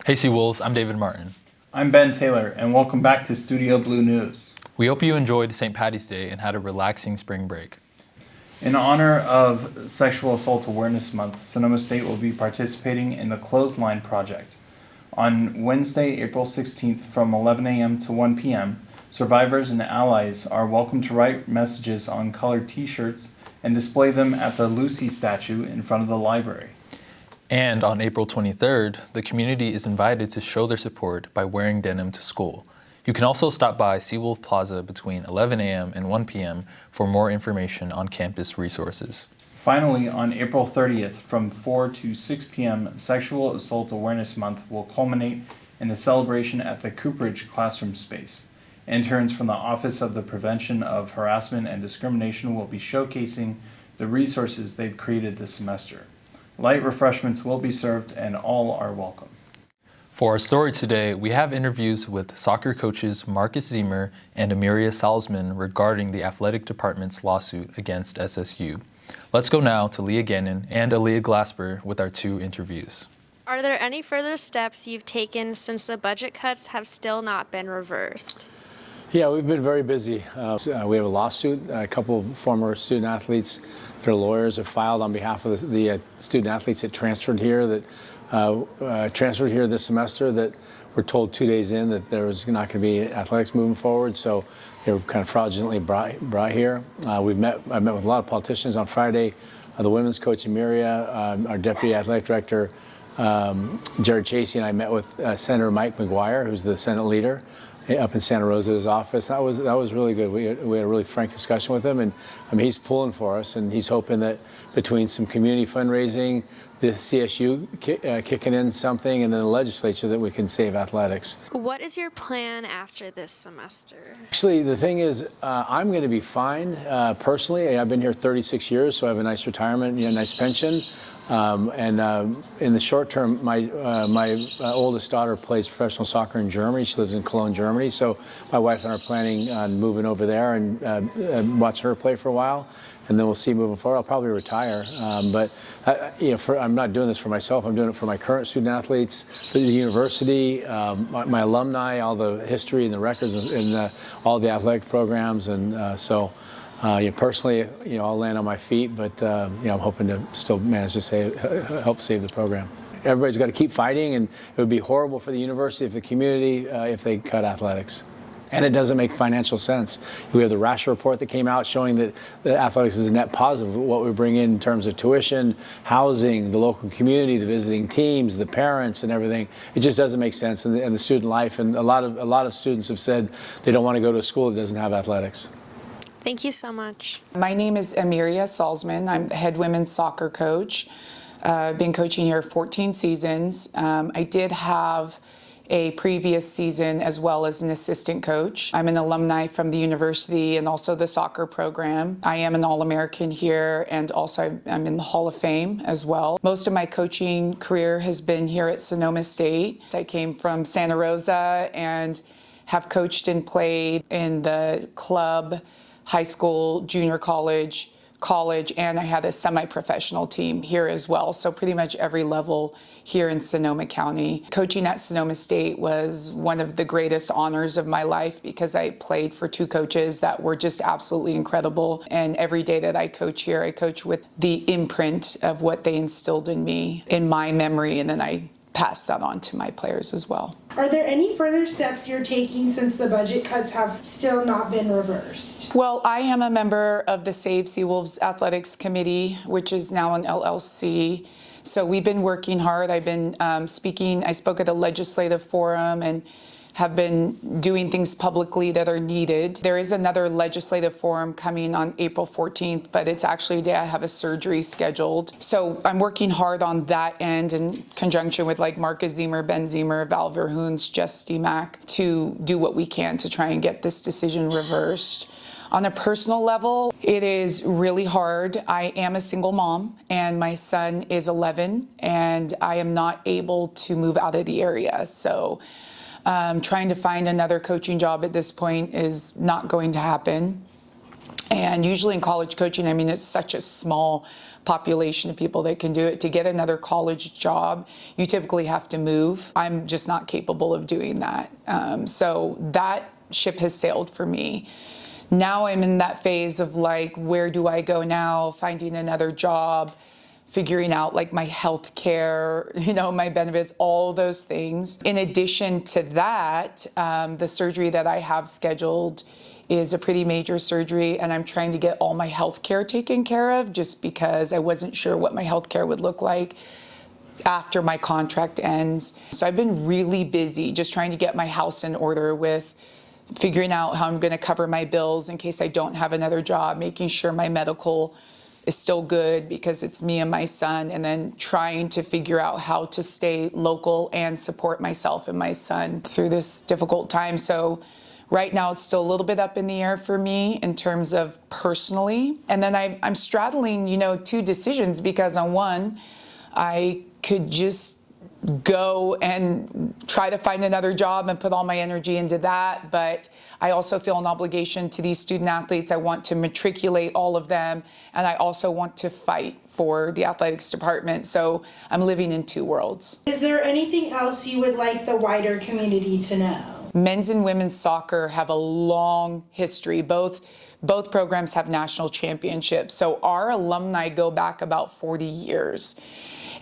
Hey Seawolves, I'm David Martin. I'm Ben Taylor, and welcome back to Studio Blue News. We hope you enjoyed St. Paddy's Day and had a relaxing spring break. In honor of Sexual Assault Awareness Month, Sonoma State will be participating in the Clothesline Project. On Wednesday, April 16th from 11 a.m. to 1 p.m., survivors and allies are welcome to write messages on colored t-shirts and display them at the Lucy statue in front of the library. And on April 23rd, the community is invited to show their support by wearing denim to school. You can also stop by Seawolf Plaza between 11 a.m. and 1 p.m. for more information on campus resources. Finally, on April 30th from 4 to 6 p.m., Sexual Assault Awareness Month will culminate in a celebration at the Cooperage classroom space. Interns from the Office of the Prevention of Harassment and Discrimination will be showcasing the resources they've created this semester. Light refreshments will be served and all are welcome. For our story today, we have interviews with soccer coaches Marcus Ziemer and Amiria Salzman regarding the athletic department's lawsuit against SSU. Let's go now to Leah Gannon and Aaliyah Glasper with our two interviews. Are there any further steps you've taken since the budget cuts have still not been reversed? Yeah, we've been very busy. We have a lawsuit. A couple of former student athletes, their lawyers have filed on behalf of the student athletes that transferred here this semester that were told 2 days in that there was not going to be athletics moving forward. So they were kind of fraudulently brought here. I met with a lot of politicians on Friday. The women's coach, Amiria, our deputy athletic director, Jared Chasey, and I met with Senator Mike McGuire, who's the Senate leader, up in Santa Rosa at his office. That was really good. We had a really frank discussion with him, and I mean, he's pulling for us, and he's hoping that between some community fundraising, the CSU kicking in something, and then the legislature, that we can save athletics. What is your plan after this semester? Actually, the thing is, I'm going to be fine personally. I've been here 36 years, so I have a nice retirement, nice pension. In the short term, my oldest daughter plays professional soccer in Germany. She lives in Cologne, Germany. So my wife and I are planning on moving over there and watching her play for a while. And then we'll see moving forward. I'll probably retire. I'm not doing this for myself. I'm doing it for my current student athletes, for the university, my alumni, all the history and the records and all the athletic programs. And personally, I'll land on my feet, but I'm hoping to still manage to help save the program. Everybody's got to keep fighting, and it would be horrible for the university, for the community, if they cut athletics. And it doesn't make financial sense. We have the Rasher report that came out showing that the athletics is a net positive. What we bring in terms of tuition, housing, the local community, the visiting teams, the parents, and everything. It just doesn't make sense, and the student life. And a lot of students have said they don't want to go to a school that doesn't have athletics. Thank you so much. My name is Amiria Salzman. I'm the head women's soccer coach. I've been coaching here 14 seasons. I did have a previous season as well as an assistant coach. I'm an alumni from the university and also the soccer program. I am an All-American here, and also I'm in the Hall of Fame as well. Most of my coaching career has been here at Sonoma State. I came from Santa Rosa and have coached and played in the club, high school, junior college, and I had a semi-professional team here as well. So pretty much every level here in Sonoma County. Coaching at Sonoma State was one of the greatest honors of my life because I played for two coaches that were just absolutely incredible. And every day that I coach here, I coach with the imprint of what they instilled in me, in my memory, and then I pass that on to my players as well. Are there any further steps you're taking since the budget cuts have still not been reversed? Well, I am a member of the Save Seawolves Athletics Committee, which is now an LLC. So we've been working hard. I've been speaking. I spoke at a legislative forum and have been doing things publicly that are needed. There is another legislative forum coming on April 14th, but it's actually a day I have a surgery scheduled. So I'm working hard on that end in conjunction with like Marcus Ziemer, Ben Ziemer, Val Verhoens, Jess Stimac, to do what we can to try and get this decision reversed. On a personal level, it is really hard. I am a single mom and my son is 11 and I am not able to move out of the area. So trying to find another coaching job at this point is not going to happen. And usually in college coaching, I mean, it's such a small population of people that can do it. To get another college job, you typically have to move. I'm just not capable of doing that. So that ship has sailed for me. Now I'm in that phase of like, where do I go now? Finding another job, figuring out like my health care, my benefits, all those things. In addition to that, the surgery that I have scheduled is a pretty major surgery, and I'm trying to get all my health care taken care of just because I wasn't sure what my health care would look like after my contract ends. So I've been really busy just trying to get my house in order with figuring out how I'm going to cover my bills in case I don't have another job, making sure my medical is still good because it's me and my son, and then trying to figure out how to stay local and support myself and my son through this difficult time. So right now it's still a little bit up in the air for me in terms of personally. And then I'm straddling, two decisions, because on one, I could just go and try to find another job and put all my energy into that. But I also feel an obligation to these student athletes. I want to matriculate all of them, and I also want to fight for the athletics department. So I'm living in two worlds. Is there anything else you would like the wider community to know? Men's and women's soccer have a long history. Both programs have national championships. So our alumni go back about 40 years.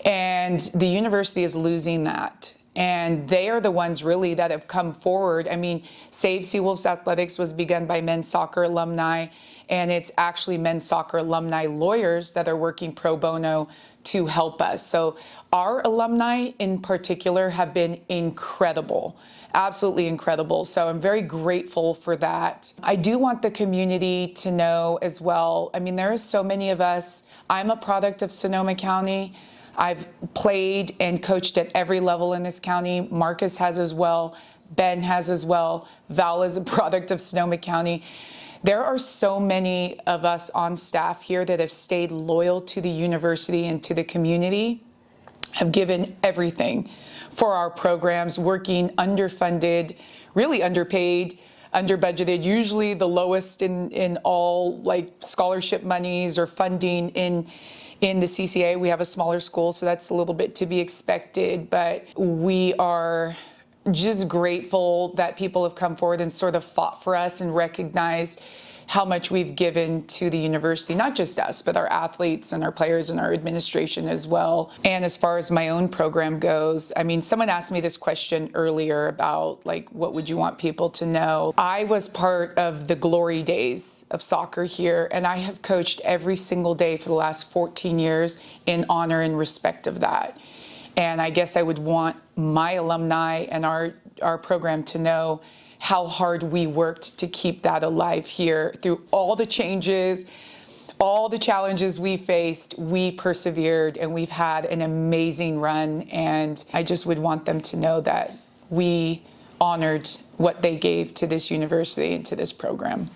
And the university is losing that. And they are the ones really that have come forward. I mean, Save Seawolves Athletics was begun by men's soccer alumni, and it's actually men's soccer alumni lawyers that are working pro bono to help us. So our alumni in particular have been incredible, absolutely incredible. So I'm very grateful for that. I do want the community to know as well. I mean, there are so many of us. I'm a product of Sonoma County. I've played and coached at every level in this county. Marcus has as well. Ben has as well. Val is a product of Sonoma County. There are so many of us on staff here that have stayed loyal to the university and to the community, have given everything for our programs, working underfunded, really underpaid, under-budgeted, usually the lowest in all like scholarship monies or funding in the CCA. We have a smaller school, so that's a little bit to be expected, but we are just grateful that people have come forward and sort of fought for us and recognized how much we've given to the university, not just us, but our athletes and our players and our administration as well. And as far as my own program goes, I mean, someone asked me this question earlier about like, what would you want people to know? I was part of the glory days of soccer here, and I have coached every single day for the last 14 years in honor and respect of that. And I guess I would want my alumni and our program to know how hard we worked to keep that alive here through all the changes, all the challenges we faced. We persevered, and we've had an amazing run. And I just would want them to know that we honored what they gave to this university and to this program.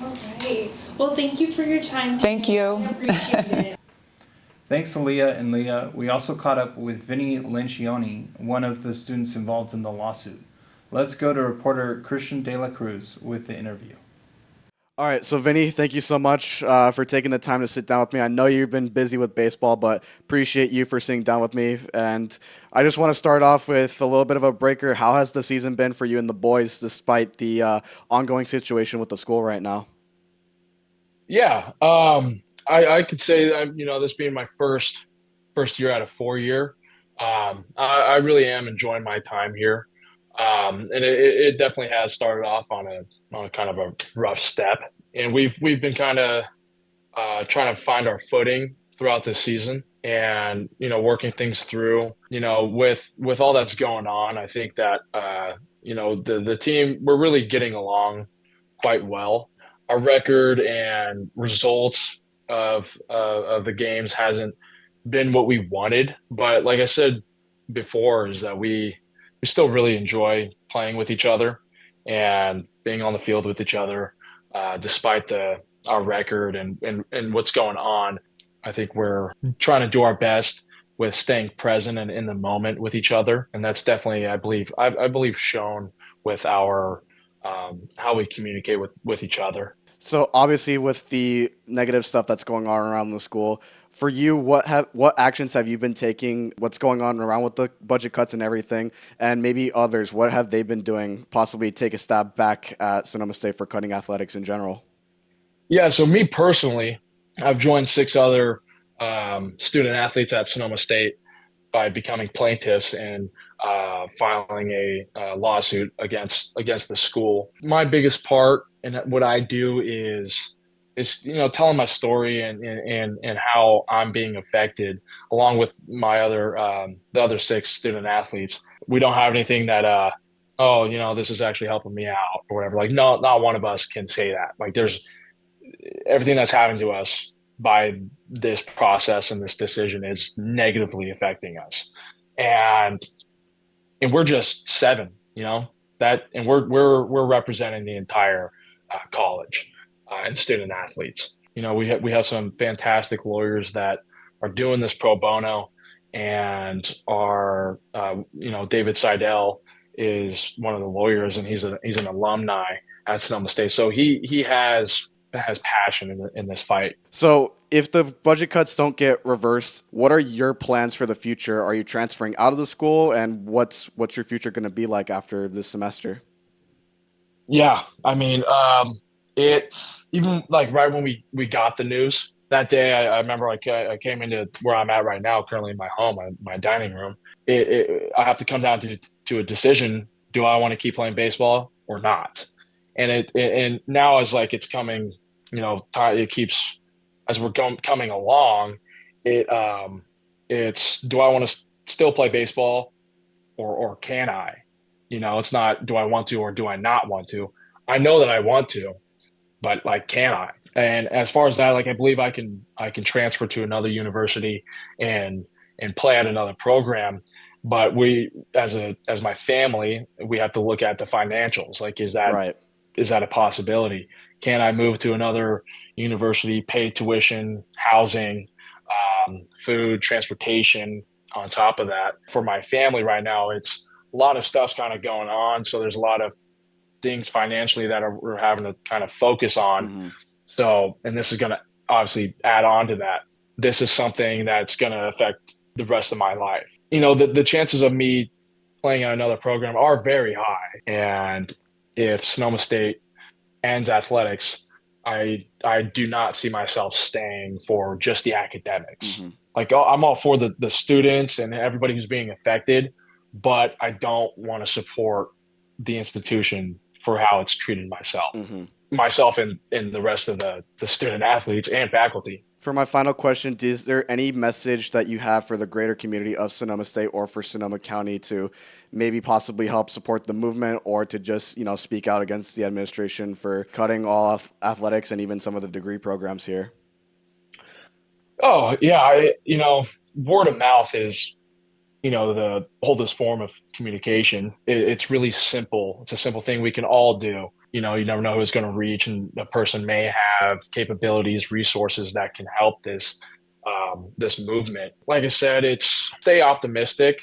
All right. Well, thank you for your time. Thank you. I appreciate it. Thanks to Leah and Leah. We also caught up with Vinny Lincioni, one of the students involved in the lawsuit. Let's go to reporter Christian De La Cruz with the interview. All right, so Vinny, thank you so much for taking the time to sit down with me. I know you've been busy with baseball, but appreciate you for sitting down with me. And I just want to start off with a little bit of a breaker. How has the season been for you and the boys, despite the ongoing situation with the school right now? Yeah, I could say that, this being my first year out of 4 year, I really am enjoying my time here. And it definitely has started off on a kind of a rough step, and we've been kind of trying to find our footing throughout this season, and working things through. With all that's going on, I think that the team, we're really getting along quite well. Our record and results of the games hasn't been what we wanted, but like I said before, is that we still really enjoy playing with each other and being on the field with each other, despite our record and what's going on. I think we're trying to do our best with staying present and in the moment with each other, and that's definitely, I believe, shown with our how we communicate with each other. So obviously with the negative stuff that's going on around the school, For you, what actions have you been taking? What's going on around with the budget cuts and everything? And maybe others, what have they been doing, possibly take a stab back at Sonoma State for cutting athletics in general? Yeah, so me personally, I've joined six other student athletes at Sonoma State by becoming plaintiffs and filing a lawsuit against the school. My biggest part in what I do is telling my story and how I'm being affected, along with my other the other six student athletes. We don't have anything that oh this is actually helping me out or whatever. Like no, not one of us can say that. Like there's everything that's happening to us by this process and this decision is negatively affecting us, and we're just seven, that, and we're representing the entire college and student athletes. We have some fantastic lawyers that are doing this pro bono, and our David Seidel is one of the lawyers, and he's an alumni at Sonoma State, so he has passion in this fight. So, if the budget cuts don't get reversed, what are your plans for the future? Are you transferring out of the school, and what's your future going to be like after this semester? Yeah, I mean, it even like right when we got the news that day, I remember I came into where I'm at right now, currently in my home, my dining room. I have to come down to a decision: do I want to keep playing baseball or not? And now as like it's coming, it keeps as we're coming along. It's do I want to still play baseball or can I? It's not do I want to or do I not want to. I know that I want to, but like can I? And as far as that, like I believe I can transfer to another university and play at another program. But we as my family, we have to look at the financials. Like Right. is that a possibility? Can I move to another university, pay tuition, housing, food, transportation on top of that? For my family right now, it's a lot of stuff's kind of going on. So there's a lot of things financially that we're having to kind of focus on. Hmm. So, and this is going to obviously add on to that. This is something that's going to affect the rest of my life. The chances of me playing at another program are very high. And if Sonoma State ends athletics, I do not see myself staying for just the academics. Hmm. Like I'm all for the students and everybody who's being affected, but I don't want to support the institution for how it's treated Hmm. myself and the rest of the student athletes and faculty. For my final question, is there any message that you have for the greater community of Sonoma State or for Sonoma County to maybe possibly help support the movement or to just, speak out against the administration for cutting all athletics and even some of the degree programs here? Oh yeah, word of mouth is the oldest form of communication. It's really simple. It's a simple thing we can all do. You never know who's going to reach, and a person may have capabilities, resources that can help this movement. Like I said, it's stay optimistic,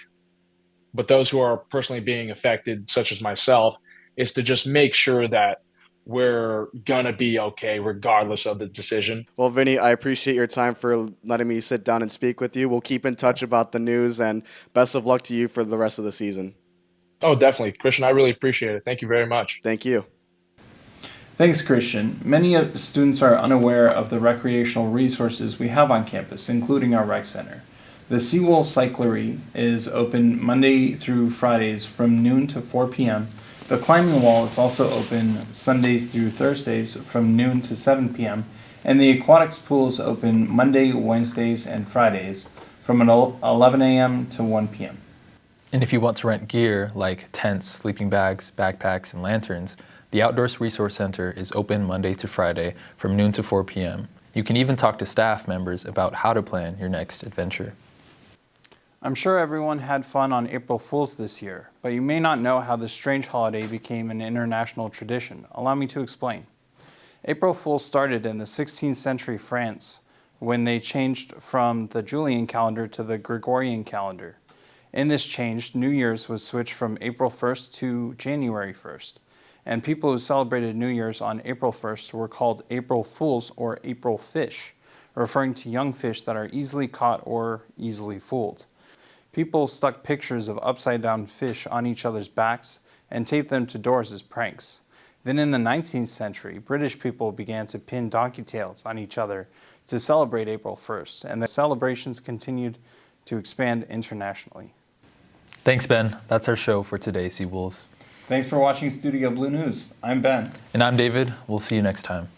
but those who are personally being affected, such as myself, is to just make sure that we're gonna be okay regardless of the decision. Well, Vinny, I appreciate your time for letting me sit down and speak with you. We'll keep in touch about the news and best of luck to you for the rest of the season. Oh, definitely, Christian. I really appreciate it. Thank you very much. Thank you. Thanks, Christian. Many of the students are unaware of the recreational resources we have on campus, including our rec center. The Seawolf Cyclery is open Monday through Fridays from noon to 4 p.m. The climbing wall is also open Sundays through Thursdays from noon to 7 p.m. And the aquatics pool is open Monday, Wednesdays, and Fridays from 11 a.m. to 1 p.m. And if you want to rent gear like tents, sleeping bags, backpacks, and lanterns, the Outdoors Resource Center is open Monday to Friday from noon to 4 p.m. You can even talk to staff members about how to plan your next adventure. I'm sure everyone had fun on April Fool's this year, but you may not know how this strange holiday became an international tradition. Allow me to explain. April Fool's started in the 16th century France when they changed from the Julian calendar to the Gregorian calendar. In this change, New Year's was switched from April 1st to January 1st, and people who celebrated New Year's on April 1st were called April Fools or April Fish. referring to young fish that are easily caught or easily fooled. People stuck pictures of upside-down fish on each other's backs and taped them to doors as pranks. Then in the 19th century, British people began to pin donkey tails on each other to celebrate April 1st, and the celebrations continued to expand internationally. Thanks, Ben. That's our show for today, Seawolves. Thanks for watching Studio Blue News. I'm Ben. And I'm David. We'll see you next time.